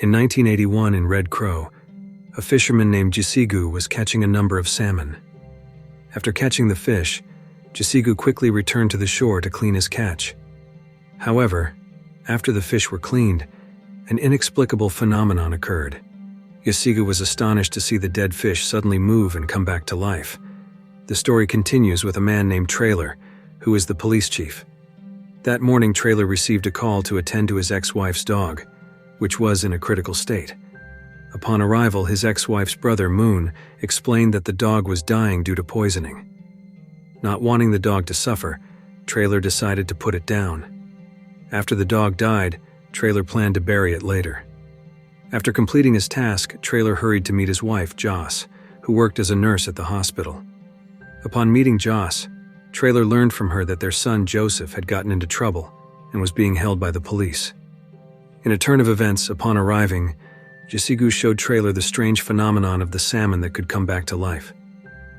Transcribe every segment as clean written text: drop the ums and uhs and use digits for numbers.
In 1981 in Red Crow, a fisherman named Jisigu was catching a number of salmon. After catching the fish, Jisigu quickly returned to the shore to clean his catch. However, after the fish were cleaned, an inexplicable phenomenon occurred. Jisigu was astonished to see the dead fish suddenly move and come back to life. The story continues with a man named Trailer, who is the police chief. That morning, Trailer received a call to attend to his ex-wife's dog, which was in a critical state. Upon arrival, his ex-wife's brother, Moon, explained that the dog was dying due to poisoning. Not wanting the dog to suffer, Trailer decided to put it down. After the dog died, Trailer planned to bury it later. After completing his task, Trailer hurried to meet his wife, Joss, who worked as a nurse at the hospital. Upon meeting Joss, Trailer learned from her that their son, Joseph, had gotten into trouble and was being held by the police. In a turn of events, upon arriving, Jisigu showed Trailer the strange phenomenon of the salmon that could come back to life.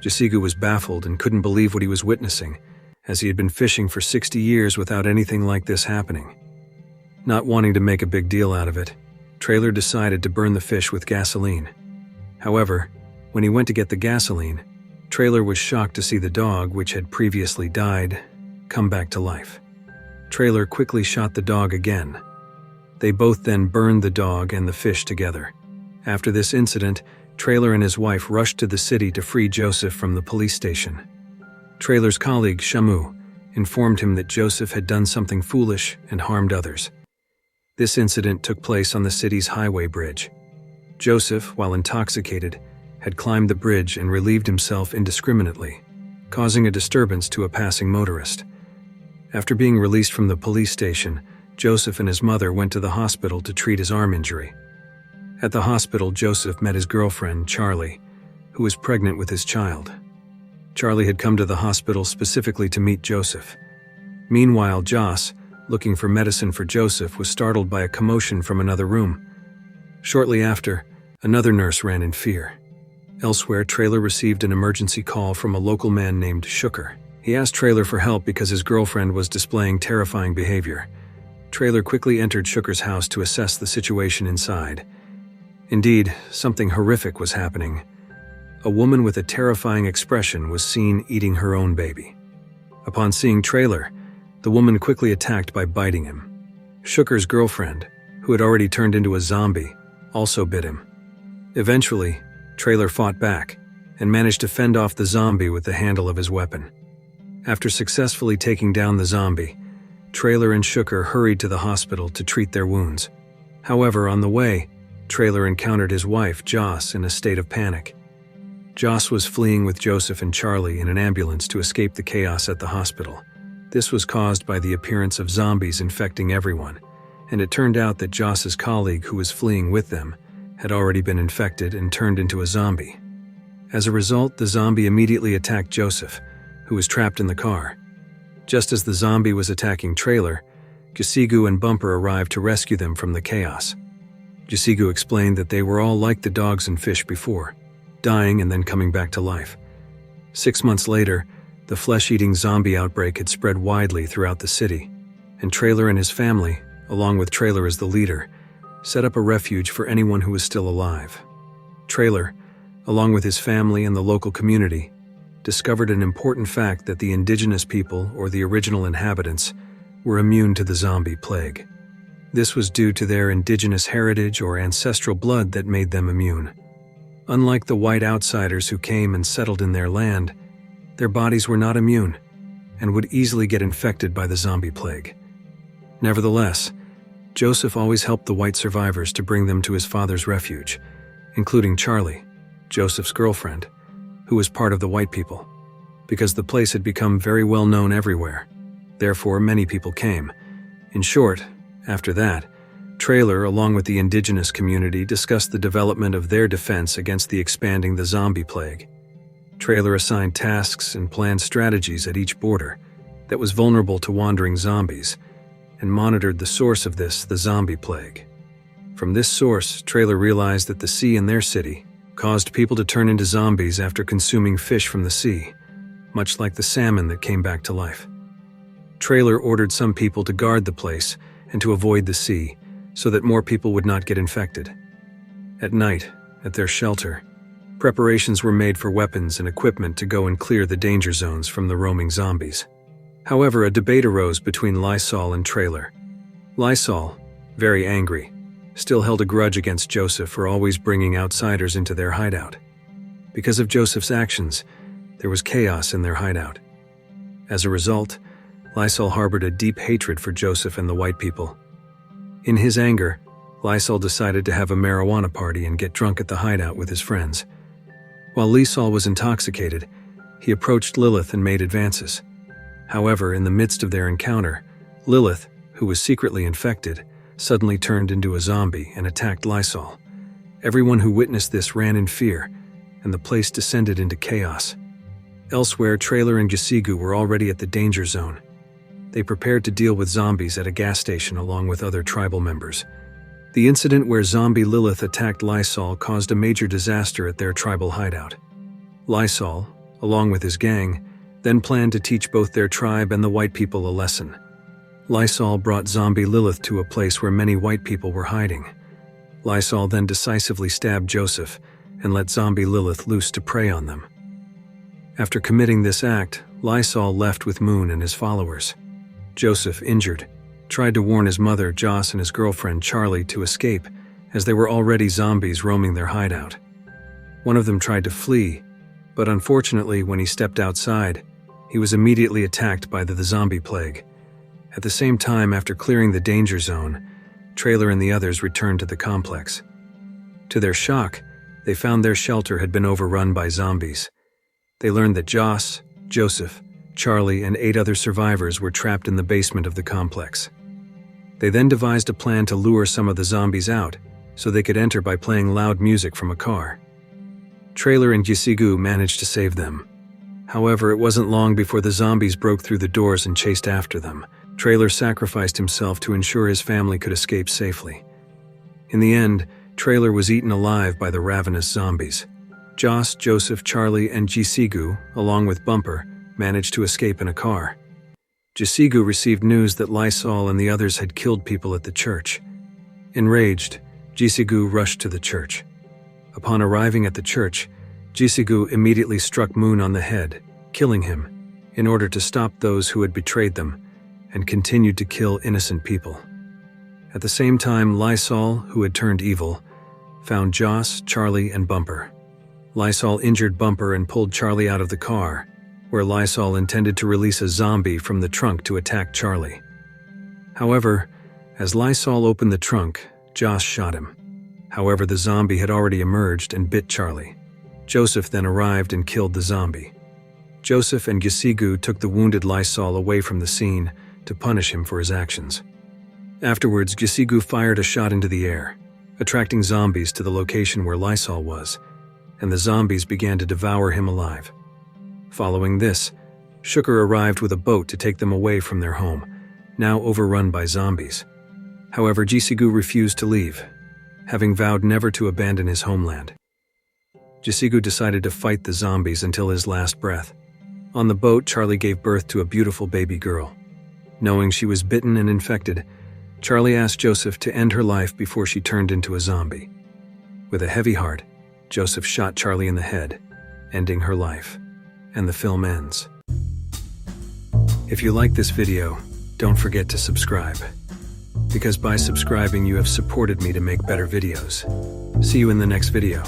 Jisigu was baffled and couldn't believe what he was witnessing, as he had been fishing for 60 years without anything like this happening. Not wanting to make a big deal out of it, Trailer decided to burn the fish with gasoline. However, when he went to get the gasoline, Trailer was shocked to see the dog, which had previously died, come back to life. Trailer quickly shot the dog again. They both then burned the dog and the fish together. After this incident, Trailer and his wife rushed to the city to free Joseph from the police station. Trailer's colleague, Shamu, informed him that Joseph had done something foolish and harmed others. This incident took place on the city's highway bridge. Joseph, while intoxicated, had climbed the bridge and relieved himself indiscriminately, causing a disturbance to a passing motorist. After being released from the police station, Joseph and his mother went to the hospital to treat his arm injury. At the hospital, Joseph met his girlfriend, Charlie, who was pregnant with his child. Charlie had come to the hospital specifically to meet Joseph. Meanwhile, Joss, looking for medicine for Joseph, was startled by a commotion from another room. Shortly after, another nurse ran in fear. Elsewhere, Trailer received an emergency call from a local man named Shooker. He asked Trailer for help because his girlfriend was displaying terrifying behavior. Trailer quickly entered Shooker's house to assess the situation inside. Indeed, something horrific was happening. A woman with a terrifying expression was seen eating her own baby. Upon seeing Trailer, the woman quickly attacked by biting him. Shooker's girlfriend, who had already turned into a zombie, also bit him. Eventually, Trailer fought back and managed to fend off the zombie with the handle of his weapon. After successfully taking down the zombie, Trailer and Shooker hurried to the hospital to treat their wounds. However, on the way, Trailer encountered his wife, Joss, in a state of panic. Joss was fleeing with Joseph and Charlie in an ambulance to escape the chaos at the hospital. This was caused by the appearance of zombies infecting everyone, and it turned out that Joss's colleague, who was fleeing with them, had already been infected and turned into a zombie. As a result, the zombie immediately attacked Joseph, who was trapped in the car. Just as the zombie was attacking Trailer, Jisigu and Bumper arrived to rescue them from the chaos. Jisigu explained that they were all like the dogs and fish before, dying and then coming back to life. 6 months later, the flesh-eating zombie outbreak had spread widely throughout the city, and Trailer and his family, along with Trailer as the leader, set up a refuge for anyone who was still alive. Trailer, along with his family and the local community, discovered an important fact that the indigenous people, or the original inhabitants, were immune to the zombie plague. This was due to their indigenous heritage or ancestral blood that made them immune. Unlike the white outsiders who came and settled in their land, their bodies were not immune and would easily get infected by the zombie plague. Nevertheless, Joseph always helped the white survivors to bring them to his father's refuge, including Charlie, Joseph's girlfriend, who was part of the white people, because the place had become very well known everywhere. Therefore, many people came. In short, after that, Trailer, along with the indigenous community, discussed the development of their defense against the expanding the zombie plague. Trailer assigned tasks and planned strategies at each border that was vulnerable to wandering zombies, and monitored the source of this, the zombie plague. From this source, Trailer realized that the sea in their city caused people to turn into zombies after consuming fish from the sea, much like the salmon that came back to life. Trailer ordered some people to guard the place and to avoid the sea, so that more people would not get infected. At night, at their shelter, preparations were made for weapons and equipment to go and clear the danger zones from the roaming zombies. However, a debate arose between Lysol and Trailer. Lysol, very angry, still held a grudge against Joseph for always bringing outsiders into their hideout. Because of Joseph's actions, there was chaos in their hideout. As a result, Lysol harbored a deep hatred for Joseph and the white people. In his anger, Lysol decided to have a marijuana party and get drunk at the hideout with his friends. While Lysol was intoxicated, he approached Lilith and made advances. However, in the midst of their encounter, Lilith, who was secretly infected, suddenly turned into a zombie and attacked Lysol. Everyone who witnessed this ran in fear, and the place descended into chaos. Elsewhere, Trailer and Jasigu were already at the danger zone. They prepared to deal with zombies at a gas station along with other tribal members. The incident where zombie Lilith attacked Lysol caused a major disaster at their tribal hideout. Lysol, along with his gang, then planned to teach both their tribe and the white people a lesson. Lysol brought zombie Lilith to a place where many white people were hiding. Lysol then decisively stabbed Joseph and let zombie Lilith loose to prey on them. After committing this act, Lysol left with Moon and his followers. Joseph, injured, tried to warn his mother, Joss, and his girlfriend, Charlie, to escape, as there were already zombies roaming their hideout. One of them tried to flee, but unfortunately, when he stepped outside, he was immediately attacked by the zombie plague. At the same time, after clearing the danger zone, Trailer and the others returned to the complex. To their shock, they found their shelter had been overrun by zombies. They learned that Joss, Joseph, Charlie, and 8 other survivors were trapped in the basement of the complex. They then devised a plan to lure some of the zombies out, so they could enter by playing loud music from a car. Trailer and Jasigu managed to save them. However, it wasn't long before the zombies broke through the doors and chased after them. Trailer sacrificed himself to ensure his family could escape safely. In the end, Trailer was eaten alive by the ravenous zombies. Joss, Joseph, Charlie, and Jasigu, along with Bumper, managed to escape in a car. Jasigu received news that Lysol and the others had killed people at the church. Enraged, Jasigu rushed to the church. Upon arriving at the church, Jasigu immediately struck Moon on the head, killing him, in order to stop those who had betrayed them, and continued to kill innocent people. At the same time, Lysol, who had turned evil, found Joss, Charlie, and Bumper. Lysol injured Bumper and pulled Charlie out of the car, where Lysol intended to release a zombie from the trunk to attack Charlie. However, as Lysol opened the trunk, Joss shot him. However, the zombie had already emerged and bit Charlie. Joseph then arrived and killed the zombie. Joseph and Jasigu took the wounded Lysol away from the scene to punish him for his actions. Afterwards, Jasigu fired a shot into the air, attracting zombies to the location where Lysol was, and the zombies began to devour him alive. Following this, Shooker arrived with a boat to take them away from their home, now overrun by zombies. However, Jasigu refused to leave, having vowed never to abandon his homeland. Jasigu decided to fight the zombies until his last breath. On the boat, Charlie gave birth to a beautiful baby girl. Knowing she was bitten and infected, Charlie asked Joseph to end her life before she turned into a zombie. With a heavy heart, Joseph shot Charlie in the head, ending her life, and the film ends. If you like this video, don't forget to subscribe, because by subscribing you have supported me to make better videos. See you in the next video.